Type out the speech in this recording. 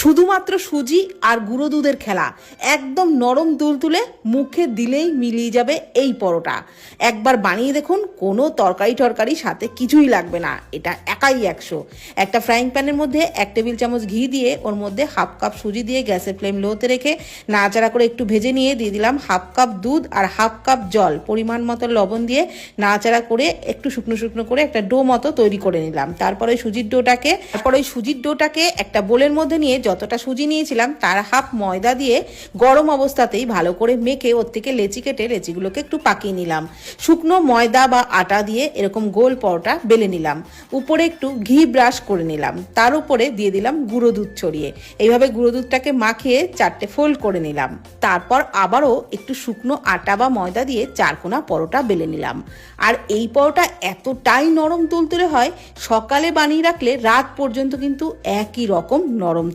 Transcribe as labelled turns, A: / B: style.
A: শুধুমাত্র সুজি আর গুঁড়ো দুধের খেলা, একদম নরম তুলতুলে, মুখে দিলেই মিলিয়ে যাবে এই পরোটা। একবার বানিয়ে দেখুন, কোনো তরকারি সাথে কিছুই লাগবে না, এটা একাই 100। একটা ফ্রাইং প্যানের মধ্যে 1 টেবিল চামচ ঘি দিয়ে ওর মধ্যে 1/2 কাপ সুজি দিয়ে গ্যাসের ফ্লেম লোতে রেখে নাড়াচাড়া করে একটু ভেজে নিয়ে দিয়ে দিলাম 1/2 কাপ দুধ আর 1/2 কাপ জল, পরিমাণ মতো লবণ দিয়ে নাড়াচাড়া করে একটু শুকনো শুকনো করে একটা ডো মতো তৈরি করে নিলাম। তারপরে ওই সুজির ডোটাকে একটা বোলের মধ্যে নিয়ে যতটা সুজি নিয়েছিলাম তার হাফ ময়দা দিয়ে গরম অবস্থাতেই ভালো করে মেখে ওর থেকে লেচি কেটে লেচিগুলোকে একটু পাকিয়ে নিলাম। শুকনো ময়দা বা আটা দিয়ে এরকম গোল পরোটা বেলে নিলাম। উপরে একটু ঘি ব্রাশ করে নিলাম, তার উপরে দিয়ে দিলাম গুঁড়ো দুধ ছড়িয়ে। এইভাবে গুঁড়ো দুধটাকে মাখিয়ে 4টে ফোল্ড করে নিলাম। তারপর আবারও একটু শুকনো আটা বা ময়দা দিয়ে 4 কোনা পরোটা বেলে নিলাম। আর এই পরোটা এতটাই নরম তুলতুলে হয়, সকালে বানিয়ে রাখলে রাত পর্যন্ত কিন্তু একই রকম নরম